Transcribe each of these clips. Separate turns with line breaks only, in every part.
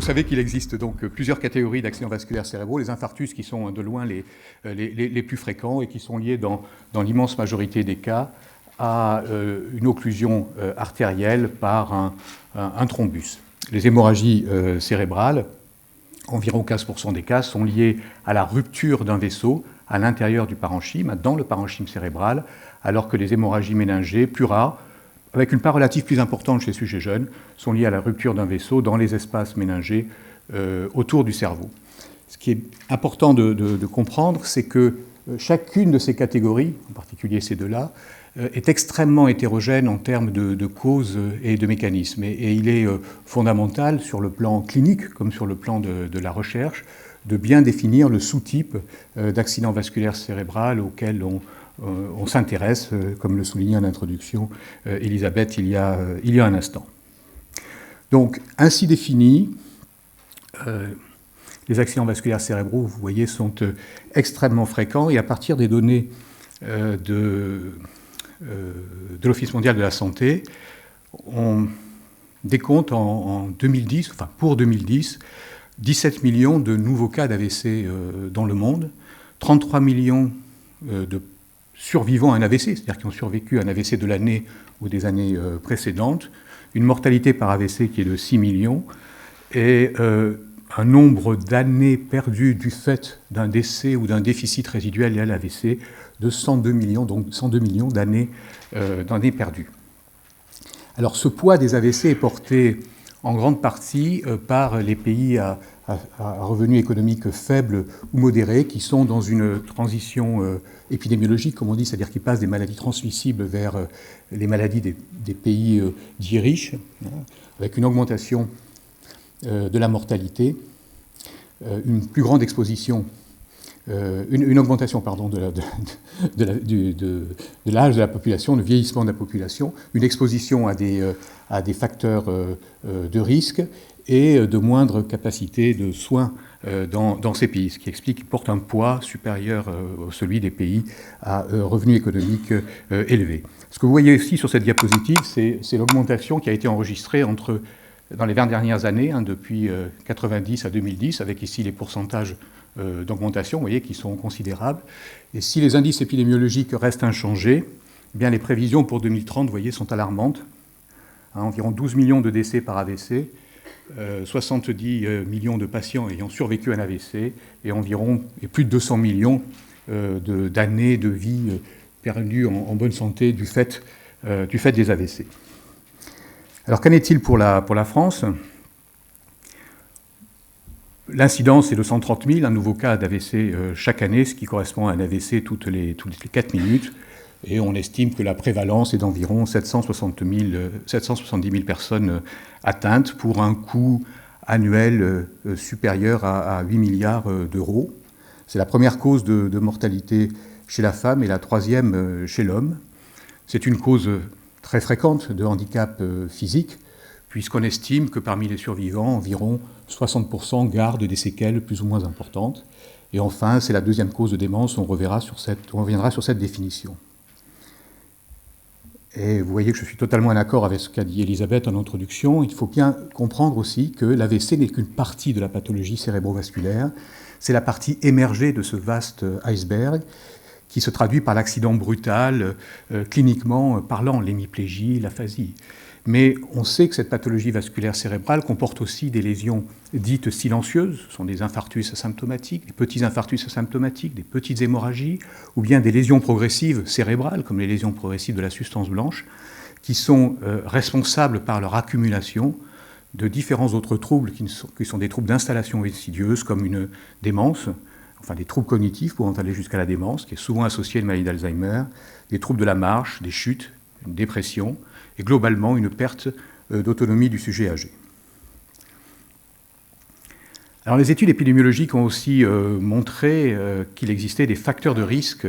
savez qu'il existe donc plusieurs catégories d'accidents vasculaires cérébraux. Les infarctus qui sont de loin les plus fréquents et qui sont liés dans l'immense majorité des cas à une occlusion artérielle par un thrombus. Les hémorragies cérébrales, environ 15% des cas, sont liées à la rupture d'un vaisseau à l'intérieur du parenchyme, dans le parenchyme cérébral, alors que les hémorragies méningées, plus rares, avec une part relative plus importante chez les sujets jeunes, sont liées à la rupture d'un vaisseau dans les espaces méningés autour du cerveau. Ce qui est important de comprendre, c'est que chacune de ces catégories, en particulier ces deux-là, est extrêmement hétérogène en termes de causes et de mécanismes. Et il est fondamental, sur le plan clinique comme sur le plan de la recherche, de bien définir le sous-type d'accident vasculaire cérébral auquel on s'intéresse, comme le soulignait en introduction Elisabeth il y a un instant. Donc, ainsi définis, les accidents vasculaires cérébraux, vous voyez, sont extrêmement fréquents, et à partir des données de l'Office mondial de la santé, on décompte en 2010, enfin pour 2010, 17 millions de nouveaux cas d'AVC dans le monde, 33 millions de survivants à un AVC, c'est-à-dire qui ont survécu à un AVC de l'année ou des années précédentes, une mortalité par AVC qui est de 6 millions, et un nombre d'années perdues du fait d'un décès ou d'un déficit résiduel lié à l'AVC de 102 millions, donc 102 millions d'années perdues. Alors ce poids des AVC est porté en grande partie par les pays à revenus économiques faibles ou modérés, qui sont dans une transition épidémiologique, comme on dit, c'est-à-dire qui passent des maladies transmissibles vers les maladies des pays dits riches, avec une augmentation de la mortalité, une plus grande exposition, une augmentation de l'âge de la population, le vieillissement de la population, une exposition à des facteurs de risque et de moindre capacité de soins dans ces pays, ce qui explique qu'ils portent un poids supérieur à celui des pays à revenus économiques élevés. Ce que vous voyez ici sur cette diapositive, c'est l'augmentation qui a été enregistrée dans les 20 dernières années, depuis 1990 à 2010, avec ici les pourcentages d'augmentation, vous voyez, qui sont considérables. Et si les indices épidémiologiques restent inchangés, eh bien les prévisions pour 2030, vous voyez, sont alarmantes. Environ 12 millions de décès par AVC, 70 millions de patients ayant survécu à un AVC, et plus de 200 millions d'années de vie perdues en bonne santé du fait des AVC. Alors qu'en est-il pour la France ? L'incidence est de 130 000, un nouveau cas d'AVC chaque année, ce qui correspond à un AVC toutes les 4 minutes. Et on estime que la prévalence est d'environ 770 000 personnes atteintes pour un coût annuel supérieur à 8 milliards d'euros. C'est la première cause de mortalité chez la femme et la troisième chez l'homme. C'est une cause très fréquente de handicap physique, puisqu'on estime que parmi les survivants, environ 60% gardent des séquelles plus ou moins importantes. Et enfin, c'est la deuxième cause de démence, on reviendra sur cette définition. Et vous voyez que je suis totalement en accord avec ce qu'a dit Elisabeth en introduction. Il faut bien comprendre aussi que l'AVC n'est qu'une partie de la pathologie cérébrovasculaire. C'est la partie émergée de ce vaste iceberg qui se traduit par l'accident brutal, cliniquement parlant, l'hémiplégie, l'aphasie. Mais on sait que cette pathologie vasculaire cérébrale comporte aussi des lésions dites silencieuses, ce sont des infarctus asymptomatiques, des petits infarctus asymptomatiques, des petites hémorragies, ou bien des lésions progressives cérébrales, comme les lésions progressives de la substance blanche, qui sont responsables par leur accumulation de différents autres troubles qui sont des troubles d'installation insidieuse, comme une démence, enfin des troubles cognitifs pouvant aller jusqu'à la démence, qui est souvent associée à une maladie d'Alzheimer, des troubles de la marche, des chutes, une dépression, et globalement une perte d'autonomie du sujet âgé. Alors, les études épidémiologiques ont aussi montré qu'il existait des facteurs de risque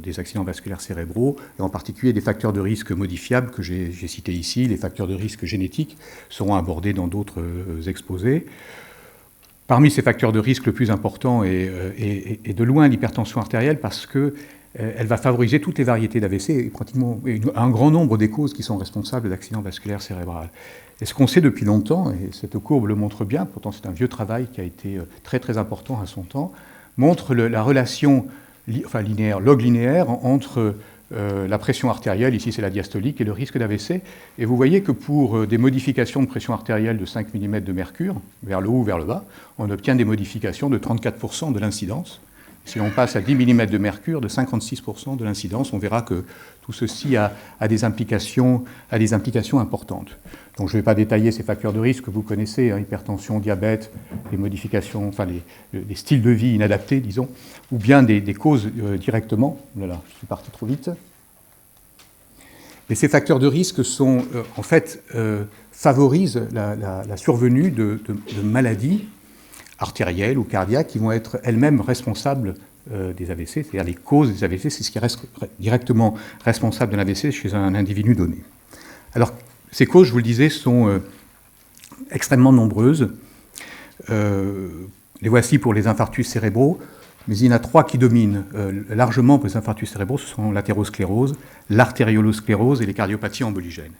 des accidents vasculaires cérébraux, et en particulier des facteurs de risque modifiables que j'ai cités ici. Les facteurs de risque génétiques seront abordés dans d'autres exposés. Parmi ces facteurs de risque, le plus important est de loin l'hypertension artérielle, parce que elle va favoriser toutes les variétés d'AVC et pratiquement un grand nombre des causes qui sont responsables d'accidents vasculaires cérébraux. Et ce qu'on sait depuis longtemps, et cette courbe le montre bien, pourtant c'est un vieux travail qui a été très très important à son temps, montre la relation linéaire, log linéaire entre la pression artérielle, ici c'est la diastolique, et le risque d'AVC. Et vous voyez que pour des modifications de pression artérielle de 5 mm de mercure, vers le haut ou vers le bas, on obtient des modifications de 34% de l'incidence. Si on passe à 10 mm de mercure, de 56% de l'incidence, on verra que tout ceci a des implications importantes. Donc je ne vais pas détailler ces facteurs de risque que vous connaissez, hein, hypertension, diabète, les modifications, enfin les styles de vie inadaptés, disons, ou bien des causes directement. Voilà, je suis parti trop vite. Et ces facteurs de risque sont, en fait, favorisent la survenue de maladies artérielles ou cardiaques qui vont être elles-mêmes responsables des AVC, c'est-à-dire les causes des AVC, c'est ce qui reste directement responsable d'un AVC chez un individu donné. Alors, ces causes, je vous le disais, sont extrêmement nombreuses. Les voici pour les infarctus cérébraux, mais il y en a 3 qui dominent largement pour les infarctus cérébraux, ce sont l'athérosclérose, l'artériolosclérose et les cardiopathies emboligènes.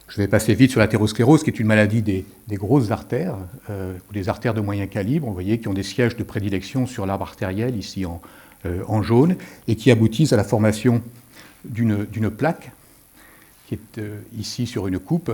Je vais passer vite sur l'athérosclérose, qui est une maladie des grosses artères, ou des artères de moyen calibre, vous voyez, qui ont des sièges de prédilection sur l'arbre artériel, ici en jaune, et qui aboutissent à la formation d'une plaque, qui est ici sur une coupe,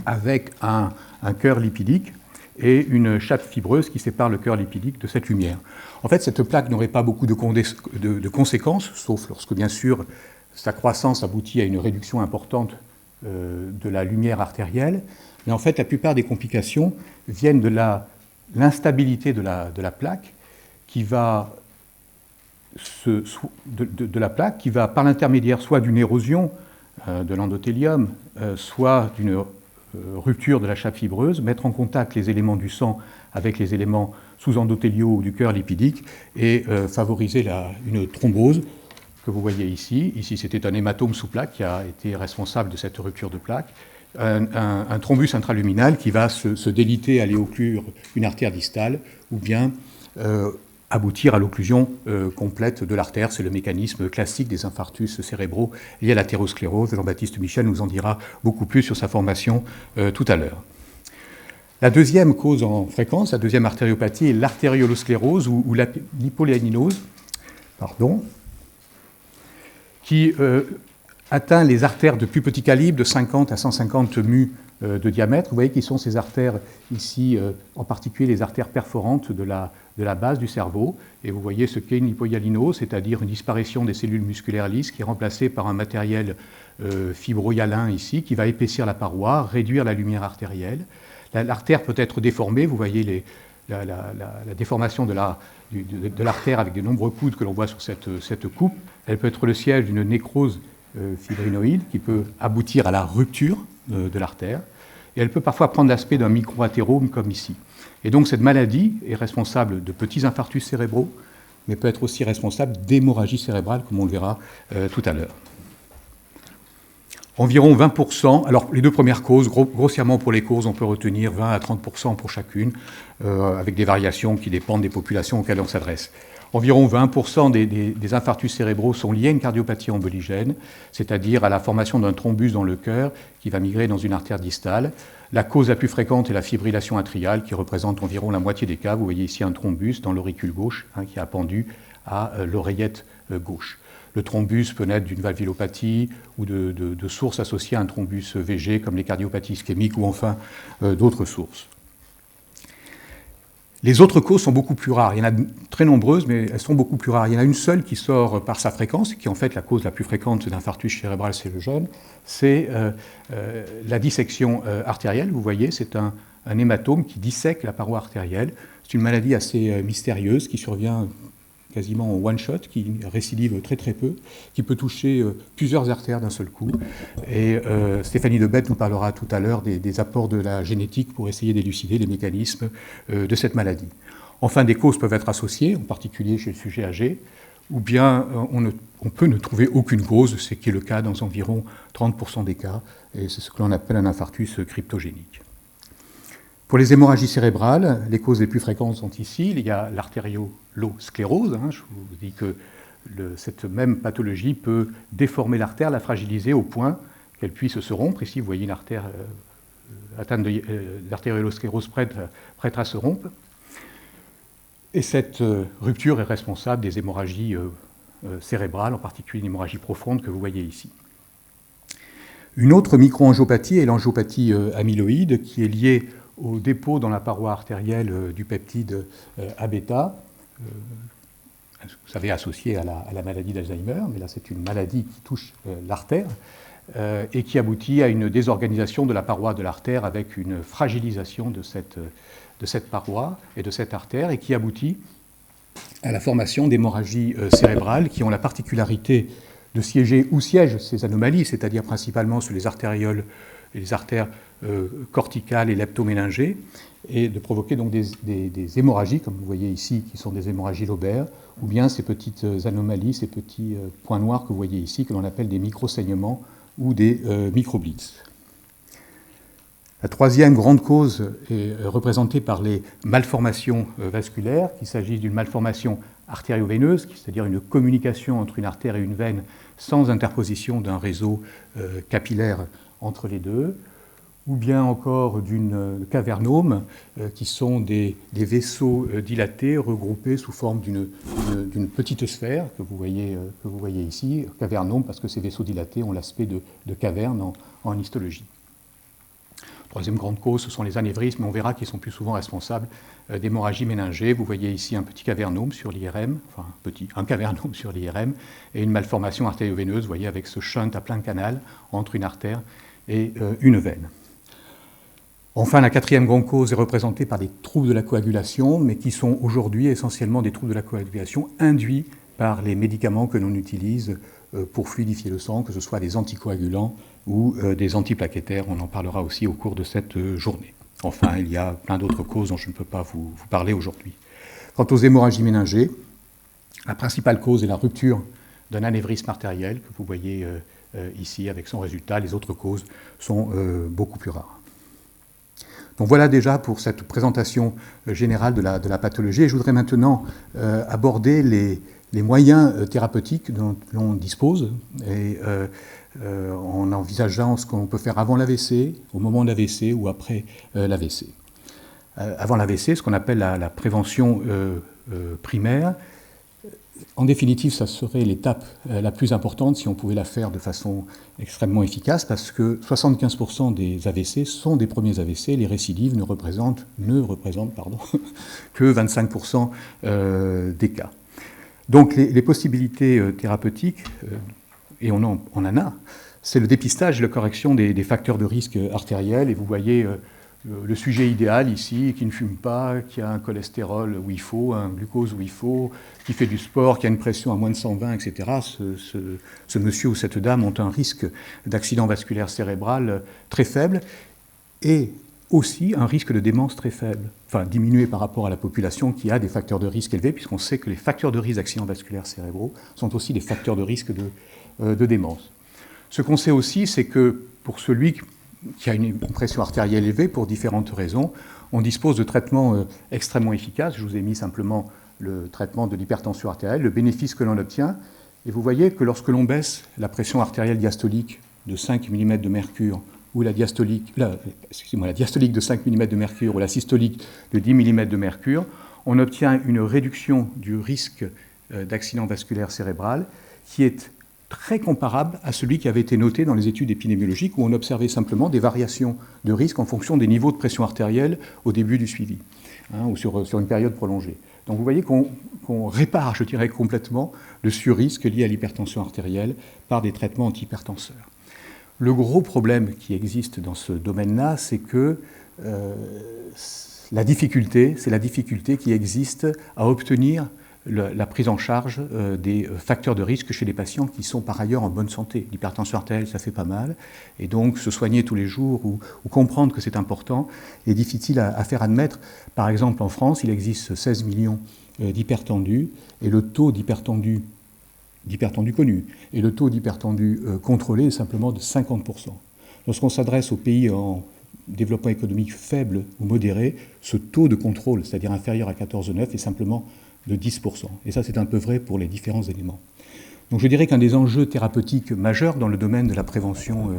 avec un cœur lipidique et une chape fibreuse qui sépare le cœur lipidique de cette lumière. En fait, cette plaque n'aurait pas beaucoup de conséquences, sauf lorsque, bien sûr, sa croissance aboutit à une réduction importante de la lumière artérielle, mais en fait la plupart des complications viennent de l'instabilité de la plaque qui va par l'intermédiaire soit d'une érosion de l'endothélium, soit d'une rupture de la chape fibreuse, mettre en contact les éléments du sang avec les éléments sous-endothéliaux ou du cœur lipidique et favoriser une thrombose que vous voyez ici. Ici, c'était un hématome sous plaque qui a été responsable de cette rupture de plaque. Un thrombus intraluminal qui va se déliter, aller occlure une artère distale ou bien aboutir à l'occlusion complète de l'artère. C'est le mécanisme classique des infarctus cérébraux liés à l'athérosclérose. Jean-Baptiste Michel nous en dira beaucoup plus sur sa formation tout à l'heure. La deuxième cause en fréquence, la deuxième artériopathie, est l'artériolosclérose ou l'hypoléninose, qui atteint les artères de plus petit calibre, de 50 à 150 mu de diamètre. Vous voyez qui sont ces artères ici, en particulier les artères perforantes de la base du cerveau. Et vous voyez ce qu'est une hypohyalinose, c'est-à-dire une disparition des cellules musculaires lisses qui est remplacée par un matériel fibrohyalin ici, qui va épaissir la paroi, réduire la lumière artérielle. L'artère peut être déformée, vous voyez la déformation de l'artère avec de nombreux coudes que l'on voit sur cette coupe. Elle peut être le siège d'une nécrose fibrinoïde qui peut aboutir à la rupture de l'artère. Et elle peut parfois prendre l'aspect d'un micro-athérome comme ici. Et donc cette maladie est responsable de petits infarctus cérébraux, mais peut être aussi responsable d'hémorragie cérébrale, comme on le verra tout à l'heure. Environ 20%, alors les deux premières causes, grossièrement pour les causes, on peut retenir 20 à 30% pour chacune, avec des variations qui dépendent des populations auxquelles on s'adresse. Environ 20% des infarctus cérébraux sont liés à une cardiopathie emboligène, c'est-à-dire à la formation d'un thrombus dans le cœur qui va migrer dans une artère distale. La cause la plus fréquente est la fibrillation atriale, qui représente environ la moitié des cas. Vous voyez ici un thrombus dans l'auricule gauche, qui est appendu à l'oreillette gauche. Le thrombus peut naître d'une valvulopathie ou de sources associées à un thrombus VG, comme les cardiopathies ischémiques ou enfin d'autres sources. Les autres causes sont beaucoup plus rares. Il y en a très nombreuses, mais elles sont beaucoup plus rares. Il y en a une seule qui sort par sa fréquence, qui est en fait la cause la plus fréquente d'infarctus cérébral chez le jeune, c'est la dissection artérielle. Vous voyez, c'est un hématome qui dissèque la paroi artérielle. C'est une maladie assez mystérieuse qui survient quasiment en one-shot, qui récidive très très peu, qui peut toucher plusieurs artères d'un seul coup. Et Stéphanie Debette nous parlera tout à l'heure des apports de la génétique pour essayer d'élucider les mécanismes de cette maladie. Enfin, des causes peuvent être associées, en particulier chez le sujet âgé, ou bien on peut ne trouver aucune cause, ce qui est le cas dans environ 30% des cas, et c'est ce que l'on appelle un infarctus cryptogénique. Pour les hémorragies cérébrales, les causes les plus fréquentes sont ici. Il y a l'artériolosclérose. Je vous dis que cette même pathologie peut déformer l'artère, la fragiliser au point qu'elle puisse se rompre. Ici, vous voyez une artère atteinte d'artériolosclérose prête à se rompre. Et cette rupture est responsable des hémorragies cérébrales, en particulier une hémorragie profonde que vous voyez ici. Une autre microangiopathie est l'angiopathie amyloïde, qui est liée au dépôt dans la paroi artérielle du peptide A-bêta. Vous savez, associé à la maladie d'Alzheimer, mais là c'est une maladie qui touche l'artère et qui aboutit à une désorganisation de la paroi de l'artère avec une fragilisation de cette paroi et de cette artère, et qui aboutit à la formation d'hémorragies cérébrales qui ont la particularité de siéger où siègent ces anomalies, c'est-à-dire principalement sur les artérioles et les artères corticales et leptoméningées, et de provoquer donc des hémorragies, comme vous voyez ici, qui sont des hémorragies lobaires, ou bien ces petites anomalies, ces petits points noirs que vous voyez ici, que l'on appelle des microsaignements ou des microblitz. La troisième grande cause est représentée par les malformations vasculaires, qu'il s'agisse d'une malformation artério-veineuse, c'est-à-dire une communication entre une artère et une veine sans interposition d'un réseau capillaire entre les deux, ou bien encore d'une cavernome, qui sont des vaisseaux dilatés regroupés sous forme d'une petite sphère que vous voyez ici, cavernome parce que ces vaisseaux dilatés ont l'aspect de caverne en histologie. Troisième grande cause, ce sont les anévrismes, mais on verra qu'ils sont plus souvent responsables d'hémorragie méningée. Vous voyez ici un petit cavernome sur l'IRM, enfin un cavernome sur l'IRM, et une malformation artério-veineuse, vous voyez, avec ce shunt à plein canal entre une artère et une veine. Enfin, la quatrième grande cause est représentée par des troubles de la coagulation, mais qui sont aujourd'hui essentiellement des troubles de la coagulation induits par les médicaments que l'on utilise pour fluidifier le sang, que ce soit des anticoagulants ou des antiplaquettaires. On en parlera aussi au cours de cette journée. Enfin, il y a plein d'autres causes dont je ne peux pas vous parler aujourd'hui. Quant aux hémorragies méningées, la principale cause est la rupture d'un anévrisme artériel, que vous voyez ici avec son résultat. Les autres causes sont beaucoup plus rares. Donc voilà déjà pour cette présentation générale de la pathologie. Et je voudrais maintenant aborder les moyens thérapeutiques dont l'on dispose, et en envisageant ce qu'on peut faire avant l'AVC, au moment de l'AVC ou après l'AVC. Avant l'AVC, ce qu'on appelle la prévention primaire. En définitive, ça serait l'étape la plus importante si on pouvait la faire de façon extrêmement efficace, parce que 75% des AVC sont des premiers AVC, les récidives ne représentent que 25% des cas. Donc les possibilités thérapeutiques, et on en a, c'est le dépistage et la correction des facteurs de risque artériels, et vous voyez le sujet idéal ici, qui ne fume pas, qui a un cholestérol où il faut, un glucose où il faut, qui fait du sport, qui a une pression à moins de 120, etc. Ce monsieur ou cette dame ont un risque d'accident vasculaire cérébral très faible et aussi un risque de démence très faible, enfin diminué par rapport à la population qui a des facteurs de risque élevés, puisqu'on sait que les facteurs de risque d'accidents vasculaires cérébraux sont aussi des facteurs de risque de démence. Ce qu'on sait aussi, c'est que pour celui qui a une pression artérielle élevée pour différentes raisons, on dispose de traitements extrêmement efficaces. Je vous ai mis simplement le traitement de l'hypertension artérielle, le bénéfice que l'on obtient. Et vous voyez que lorsque l'on baisse la pression artérielle diastolique de 5 mm de mercure, ou la diastolique de 5 mm de mercure, ou la systolique de 10 mm de mercure, on obtient une réduction du risque d'accident vasculaire cérébral qui est très comparable à celui qui avait été noté dans les études épidémiologiques où on observait simplement des variations de risque en fonction des niveaux de pression artérielle au début du suivi, ou sur une période prolongée. Donc vous voyez qu'on répare, je dirais, complètement le surrisque lié à l'hypertension artérielle par des traitements antihypertenseurs. Le gros problème qui existe dans ce domaine-là, c'est que la difficulté qui existe à obtenir la prise en charge des facteurs de risque chez les patients qui sont par ailleurs en bonne santé. L'hypertension artérielle, ça fait pas mal, et donc se soigner tous les jours ou comprendre que c'est important est difficile à faire admettre. Par exemple, en France, il existe 16 millions d'hypertendus, et le taux d'hypertendus connu, et le taux d'hypertendus contrôlé est simplement de 50%. Lorsqu'on s'adresse aux pays en développement économique faible ou modéré, ce taux de contrôle, c'est-à-dire inférieur à 14,9, est simplement de 10%. Et ça, c'est un peu vrai pour les différents éléments. Donc je dirais qu'un des enjeux thérapeutiques majeurs dans le domaine de la prévention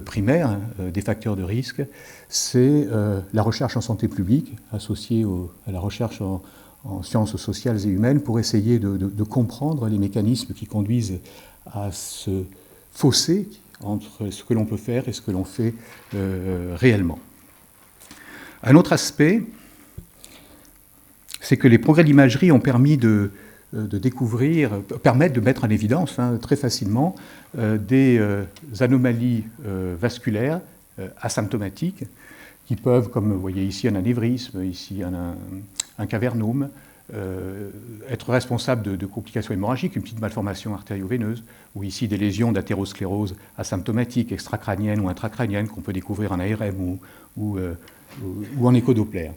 primaire des facteurs de risque, c'est la recherche en santé publique associée à la recherche en sciences sociales et humaines pour essayer de comprendre les mécanismes qui conduisent à ce fossé entre ce que l'on peut faire et ce que l'on fait réellement. Un autre aspect, c'est que les progrès de l'imagerie ont permis de découvrir, permettent de mettre en évidence très facilement des anomalies vasculaires asymptomatiques qui peuvent, comme vous voyez ici un anévrisme, ici un cavernome, être responsables de complications hémorragiques, une petite malformation artério-veineuse, ou ici des lésions d'athérosclérose asymptomatiques, extracrâniennes ou intracrâniennes qu'on peut découvrir en ARM ou en échodoppler.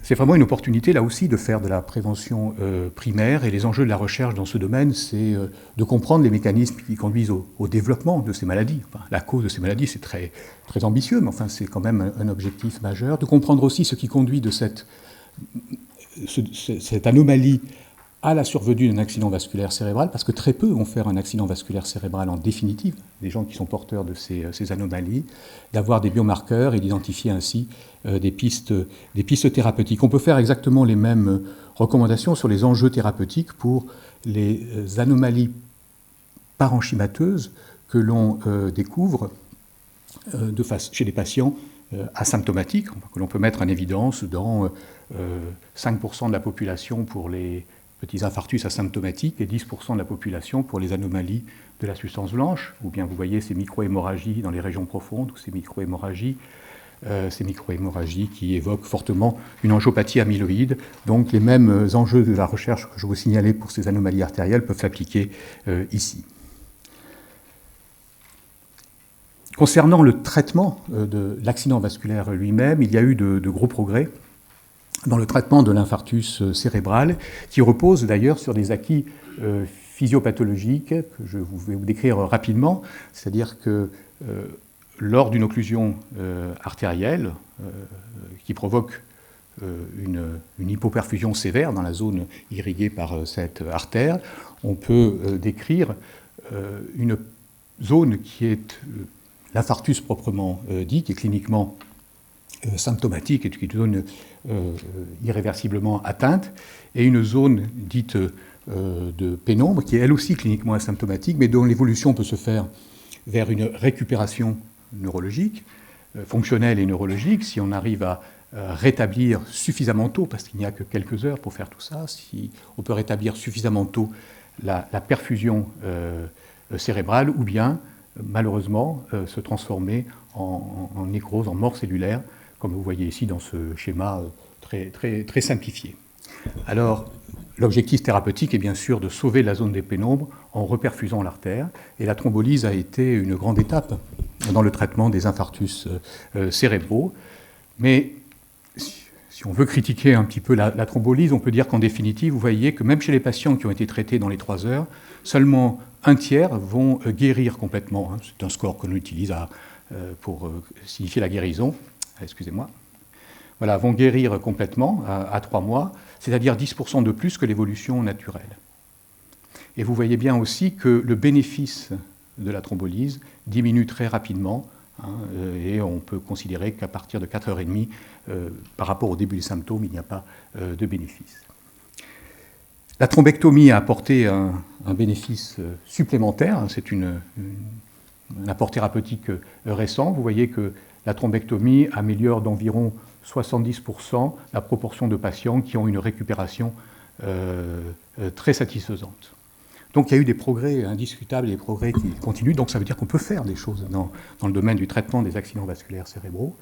C'est vraiment une opportunité, là aussi, de faire de la prévention primaire. Et les enjeux de la recherche dans ce domaine, c'est de comprendre les mécanismes qui conduisent au développement de ces maladies. Enfin, la cause de ces maladies, c'est très, très ambitieux, mais enfin, c'est quand même un objectif majeur. De comprendre aussi ce qui conduit de cette anomalie à la survenue d'un accident vasculaire cérébral, parce que très peu vont faire un accident vasculaire cérébral en définitive, des gens qui sont porteurs de ces anomalies, d'avoir des biomarqueurs et d'identifier ainsi des pistes thérapeutiques. On peut faire exactement les mêmes recommandations sur les enjeux thérapeutiques pour les anomalies parenchymateuses que l'on découvre chez les patients asymptomatiques, que l'on peut mettre en évidence dans 5% de la population pour les petits infarctus asymptomatiques et 10% de la population pour les anomalies de la substance blanche, ou bien vous voyez ces micro-hémorragies dans les régions profondes, ou ces micro-hémorragies qui évoquent fortement une angiopathie amyloïde. Donc les mêmes enjeux de la recherche que je vous signalais pour ces anomalies artérielles peuvent s'appliquer ici. Concernant le traitement de l'accident vasculaire lui-même, il y a eu de gros progrès dans le traitement de l'infarctus cérébral, qui repose d'ailleurs sur des acquis physiopathologiques que je vais vous décrire rapidement, c'est-à-dire que lors d'une occlusion artérielle qui provoque une hypoperfusion sévère dans la zone irriguée par cette artère, on peut décrire une zone qui est l'infarctus proprement dit, qui est cliniquement symptomatique et qui est une zone irréversiblement atteinte, et une zone dite de pénombre, qui est elle aussi cliniquement asymptomatique, mais dont l'évolution peut se faire vers une récupération neurologique, fonctionnelle et neurologique, si on arrive à rétablir suffisamment tôt, parce qu'il n'y a que quelques heures pour faire tout ça, si on peut rétablir suffisamment tôt la perfusion cérébrale, ou bien, malheureusement, se transformer en nécrose, en mort cellulaire, comme vous voyez ici dans ce schéma très simplifié. Alors, l'objectif thérapeutique est bien sûr de sauver la zone des pénombres en reperfusant l'artère, et la thrombolyse a été une grande étape dans le traitement des infarctus cérébraux. Mais si on veut critiquer un petit peu la thrombolyse, on peut dire qu'en définitive, vous voyez que même chez les patients qui ont été traités dans les 3 heures, seulement un tiers vont guérir complètement. C'est un score qu'on utilise pour signifier la guérison. Excusez-moi. Voilà, vont guérir complètement à 3 mois, c'est-à-dire 10% de plus que l'évolution naturelle. Et vous voyez bien aussi que le bénéfice de la thrombolyse diminue très rapidement, et on peut considérer qu'à partir de 4h30, par rapport au début des symptômes, il n'y a pas de bénéfice. La thrombectomie a apporté un bénéfice supplémentaire, c'est un apport thérapeutique récent. Vous voyez que la thrombectomie améliore d'environ 70% la proportion de patients qui ont une récupération très satisfaisante. Donc il y a eu des progrès indiscutables et des progrès qui continuent, donc ça veut dire qu'on peut faire des choses dans le domaine du traitement des accidents vasculaires cérébraux.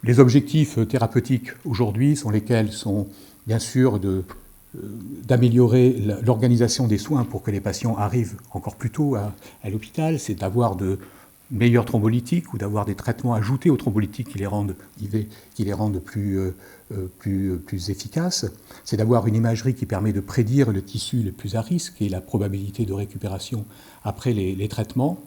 Les objectifs thérapeutiques aujourd'hui sont lesquels sont bien sûr d'améliorer l'organisation des soins pour que les patients arrivent encore plus tôt à l'hôpital, c'est d'avoir de meilleurs thrombolytiques ou d'avoir des traitements ajoutés aux thrombolytiques qui les rendent plus efficaces. C'est d'avoir une imagerie qui permet de prédire le tissu le plus à risque et la probabilité de récupération après les traitements.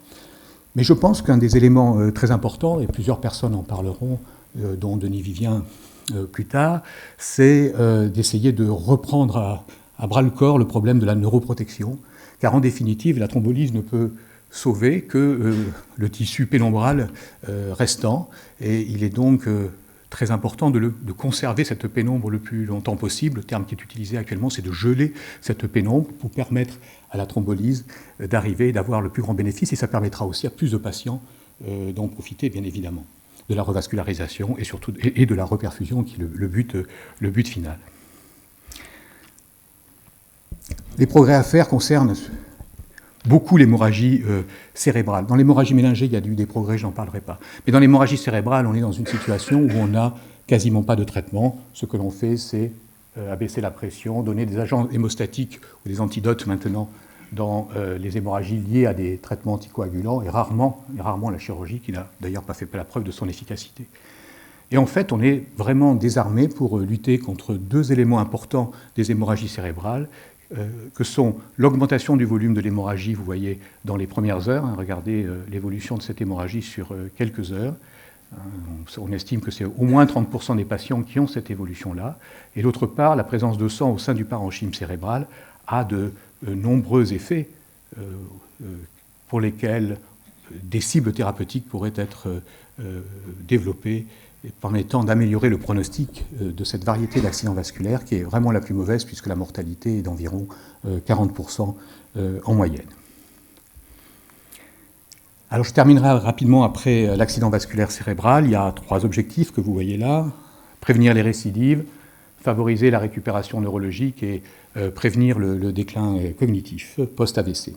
Mais je pense qu'un des éléments très importants, et plusieurs personnes en parleront, dont Denis Vivien plus tard, c'est d'essayer de reprendre à bras-le-corps le problème de la neuroprotection, car en définitive, la thrombolyse ne peut sauver que le tissu pénombral restant, et il est donc très important de conserver cette pénombre le plus longtemps possible. Le terme qui est utilisé actuellement, c'est de geler cette pénombre pour permettre à la thrombolyse d'arriver, d'avoir le plus grand bénéfice, et ça permettra aussi à plus de patients d'en profiter, bien évidemment, de la revascularisation et surtout et de la reperfusion, qui est le but final. Les progrès à faire concernent beaucoup l'hémorragie cérébrale. Dans l'hémorragie mélangée, il y a eu des progrès, je n'en parlerai pas. Mais dans l'hémorragie cérébrale, on est dans une situation où on n'a quasiment pas de traitement. Ce que l'on fait, c'est abaisser la pression, donner des agents hémostatiques ou des antidotes maintenant dans les hémorragies liées à des traitements anticoagulants, et rarement la chirurgie, qui n'a d'ailleurs pas fait la preuve de son efficacité. Et en fait, on est vraiment désarmé pour lutter contre deux éléments importants des hémorragies cérébrales, que sont l'augmentation du volume de l'hémorragie, vous voyez, dans les premières heures. Regardez l'évolution de cette hémorragie sur quelques heures. On estime que c'est au moins 30% des patients qui ont cette évolution-là. Et d'autre part, la présence de sang au sein du parenchyme cérébral a de nombreux effets pour lesquels des cibles thérapeutiques pourraient être développées, permettant d'améliorer le pronostic de cette variété d'accidents vasculaires qui est vraiment la plus mauvaise, puisque la mortalité est d'environ 40% en moyenne. Alors je terminerai rapidement après l'accident vasculaire cérébral. Il y a 3 objectifs que vous voyez là: prévenir les récidives, favoriser la récupération neurologique et prévenir le déclin cognitif post-AVC.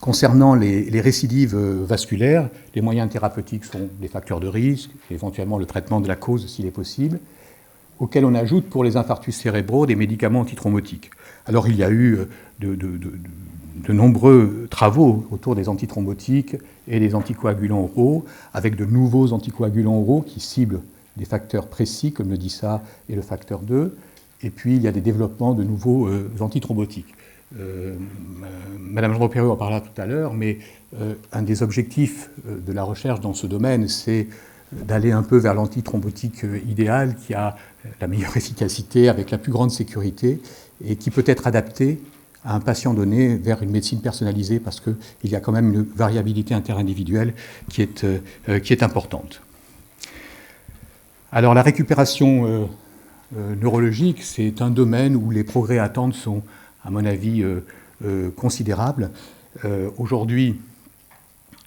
Concernant les récidives vasculaires, les moyens thérapeutiques sont des facteurs de risque, éventuellement le traitement de la cause s'il est possible, auxquels on ajoute pour les infarctus cérébraux des médicaments antithrombotiques. Alors il y a eu de nombreux travaux autour des antithrombotiques et des anticoagulants oraux, avec de nouveaux anticoagulants oraux qui ciblent des facteurs précis comme le DISA et le facteur 2, et puis il y a des développements de nouveaux antithrombotiques. Madame Jean-Perreux en parla tout à l'heure, mais un des objectifs de la recherche dans ce domaine, c'est d'aller un peu vers l'antithrombotique idéal qui a la meilleure efficacité, avec la plus grande sécurité, et qui peut être adapté à un patient donné vers une médecine personnalisée, parce qu'il y a quand même une variabilité interindividuelle qui est importante. Alors la récupération neurologique, c'est un domaine où les progrès à attendre sont, à mon avis, considérable. Aujourd'hui,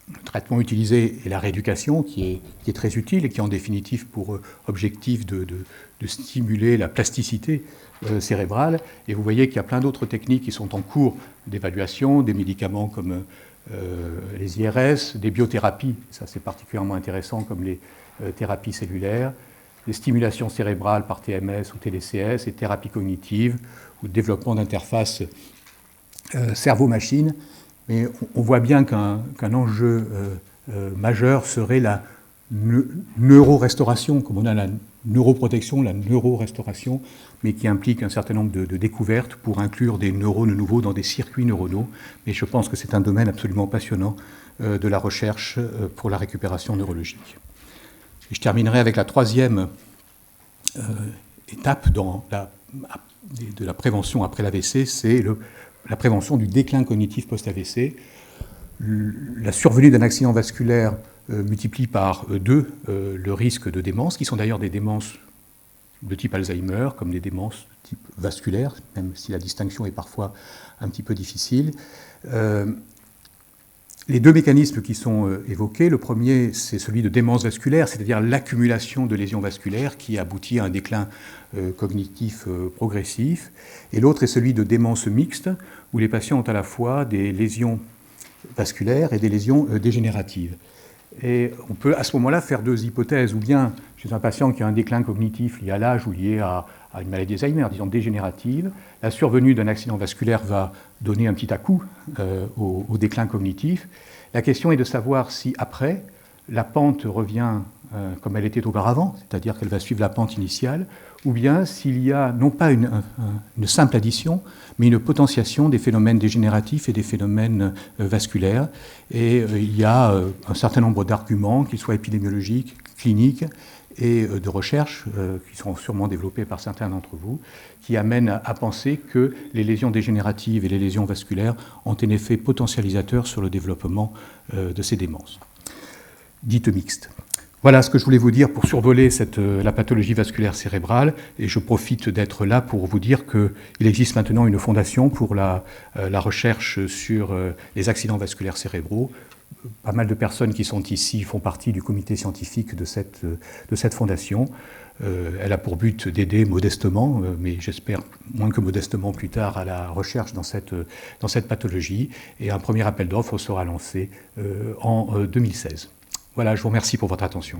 le traitement utilisé est la rééducation, qui est très utile et qui a en définitive pour objectif de stimuler la plasticité cérébrale. Et vous voyez qu'il y a plein d'autres techniques qui sont en cours d'évaluation, des médicaments comme les IRS, des biothérapies, ça c'est particulièrement intéressant, comme les thérapies cellulaires, des stimulations cérébrales par TMS ou TDCS, et thérapies cognitives, ou développement d'interfaces cerveau-machine. Mais on voit bien qu'un enjeu majeur serait la neurorestauration, comme on a la neuroprotection, la neurorestauration, mais qui implique un certain nombre de découvertes pour inclure des neurones nouveaux dans des circuits neuronaux. Mais je pense que c'est un domaine absolument passionnant de la recherche pour la récupération neurologique. Et je terminerai avec la 3e étape de la prévention après l'AVC, c'est la prévention du déclin cognitif post-AVC. La survenue d'un accident vasculaire multiplie par 2 le risque de démence, qui sont d'ailleurs des démences de type Alzheimer, comme des démences de type vasculaire, même si la distinction est parfois un petit peu difficile. Les 2 mécanismes qui sont évoqués, le premier, c'est celui de démence vasculaire, c'est-à-dire l'accumulation de lésions vasculaires qui aboutit à un déclin cognitif progressif, et l'autre est celui de démence mixte, où les patients ont à la fois des lésions vasculaires et des lésions dégénératives. Et on peut à ce moment-là faire 2 hypothèses, ou bien chez un patient qui a un déclin cognitif lié à l'âge ou lié à une maladie d'Alzheimer, disons dégénérative, la survenue d'un accident vasculaire va donner un petit à-coup au déclin cognitif. La question est de savoir si après, la pente revient comme elle était auparavant, c'est-à-dire qu'elle va suivre la pente initiale, ou bien s'il y a non pas une simple addition, mais une potentiation des phénomènes dégénératifs et des phénomènes vasculaires. Et il y a un certain nombre d'arguments, qu'ils soient épidémiologiques, cliniques et de recherche, qui seront sûrement développées par certains d'entre vous, qui amènent à penser que les lésions dégénératives et les lésions vasculaires ont un effet potentialisateur sur le développement de ces démences, dites mixtes. Voilà ce que je voulais vous dire pour survoler la pathologie vasculaire cérébrale, et je profite d'être là pour vous dire qu'il existe maintenant une fondation pour la recherche sur les accidents vasculaires cérébraux. Pas mal de personnes qui sont ici font partie du comité scientifique de cette fondation. Elle a pour but d'aider modestement, mais j'espère moins que modestement plus tard, à la recherche dans cette pathologie, et un premier appel d'offres sera lancé en 2016. Voilà, je vous remercie pour votre attention.